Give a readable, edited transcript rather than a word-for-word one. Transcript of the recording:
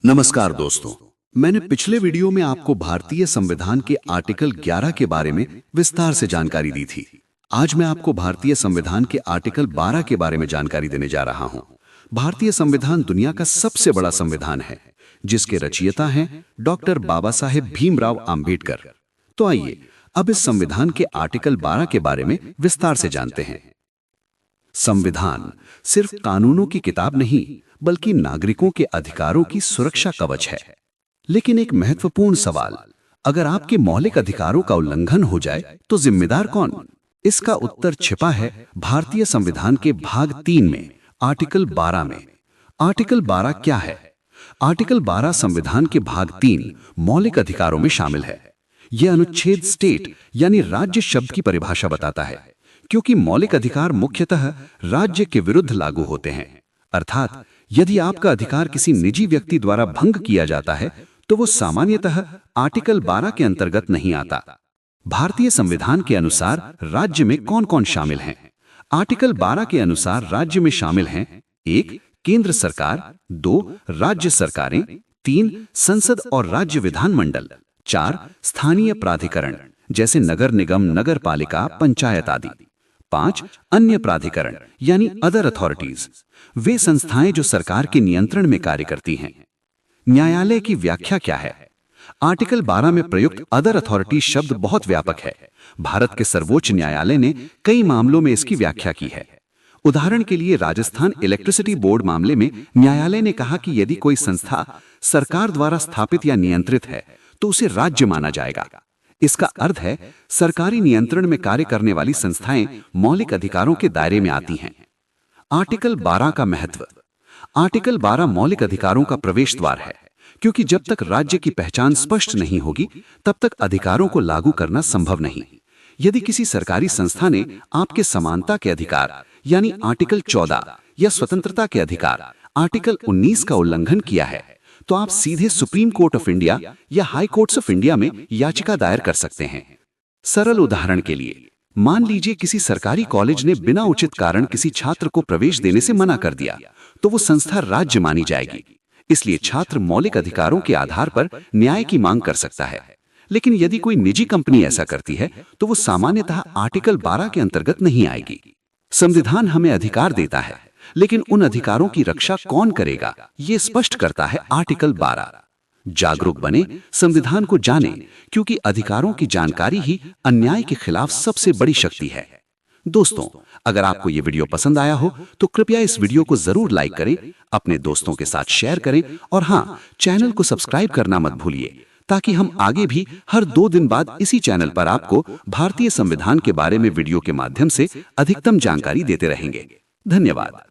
नमस्कार दोस्तों, मैंने पिछले वीडियो में आपको भारतीय संविधान के आर्टिकल 11 के बारे में विस्तार से जानकारी दी थी। आज मैं आपको भारतीय संविधान के आर्टिकल 12 के बारे में जानकारी देने जा रहा हूं। भारतीय संविधान दुनिया का सबसे बड़ा संविधान है, जिसके रचयिता हैं डॉक्टर बाबा साहेब भीमराव आम्बेडकर। तो आइए अब इस संविधान के आर्टिकल 12 के बारे में विस्तार से जानते हैं। संविधान सिर्फ कानूनों की किताब नहीं, बल्कि नागरिकों के अधिकारों की सुरक्षा कवच है। लेकिन एक महत्वपूर्ण सवाल, अगर आपके मौलिक अधिकारों का उल्लंघन हो जाए तो जिम्मेदार कौन? इसका उत्तर छिपा है भारतीय संविधान के भाग 3 में, आर्टिकल 12 में। आर्टिकल 12 क्या है? आर्टिकल 12 संविधान के भाग 3 मौलिक अधिकारों में शामिल है। यह अनुच्छेद स्टेट यानी राज्य शब्द की परिभाषा बताता है, क्योंकि मौलिक अधिकार मुख्यतः राज्य के विरुद्ध लागू होते हैं। अर्थात यदि आपका अधिकार किसी निजी व्यक्ति द्वारा भंग किया जाता है तो वो सामान्यतः आर्टिकल 12 के अंतर्गत नहीं आता। भारतीय संविधान के अनुसार राज्य में कौन कौन शामिल हैं? आर्टिकल 12 के अनुसार राज्य में शामिल हैं 1. केंद्र सरकार, 2. राज्य सरकारें, 3. संसद और राज्य विधानमंडल, 4. स्थानीय प्राधिकरण जैसे नगर निगम, नगर पालिका, पंचायत आदि, 5. अन्य प्राधिकरण यानी अदर अथॉरिटीज, वे संस्थाएं जो सरकार के नियंत्रण में कार्य करती हैं। न्यायालय की व्याख्या क्या है? आर्टिकल 12 में प्रयुक्त अदर अथॉरिटीज शब्द बहुत व्यापक है। भारत के सर्वोच्च न्यायालय ने कई मामलों में इसकी व्याख्या की है। उदाहरण के लिए राजस्थान इलेक्ट्रिसिटी बोर्ड मामले में न्यायालय ने कहा कि यदि कोई संस्था सरकार द्वारा स्थापित या नियंत्रित है तो उसे राज्य माना जाएगा। इसका अर्थ है सरकारी नियंत्रण में कार्य करने वाली संस्थाएं मौलिक अधिकारों के दायरे में आती हैं। आर्टिकल 12 का महत्व। आर्टिकल 12 मौलिक अधिकारों का प्रवेश द्वार है, क्योंकि जब तक राज्य की पहचान स्पष्ट नहीं होगी तब तक अधिकारों को लागू करना संभव नहीं। यदि किसी सरकारी संस्था ने आपके समानता के अधिकार यानी आर्टिकल 14 या स्वतंत्रता के अधिकार आर्टिकल 19 का उल्लंघन किया है तो आप सीधे सुप्रीम कोर्ट ऑफ इंडिया या हाई कोर्ट्स ऑफ इंडिया में याचिका दायर कर सकते हैं। सरल उदाहरण के लिए, मान लीजिए किसी सरकारी कॉलेज ने बिना उचित कारण किसी छात्र को प्रवेश देने से मना कर दिया, तो वो संस्था राज्य मानी जाएगी। इसलिए छात्र मौलिक अधिकारों के आधार पर न्याय की मांग कर सकता है। लेकिन यदि कोई निजी कंपनी ऐसा करती है तो वो सामान्यतः आर्टिकल 12 के अंतर्गत नहीं आएगी। संविधान हमें अधिकार देता है, लेकिन उन अधिकारों की रक्षा कौन करेगा, ये स्पष्ट करता है आर्टिकल 12। जागरूक बने, संविधान को जानें, क्योंकि अधिकारों की जानकारी ही अन्याय के खिलाफ सबसे बड़ी शक्ति है। दोस्तों, अगर आपको ये वीडियो पसंद आया हो तो कृपया इस वीडियो को जरूर लाइक करें, अपने दोस्तों के साथ शेयर करें और हाँ, चैनल को सब्सक्राइब करना मत भूलिए, ताकि हम आगे भी हर 2 दिन बाद इसी चैनल पर आपको भारतीय संविधान के बारे में वीडियो के माध्यम से अधिकतम जानकारी देते रहेंगे। धन्यवाद।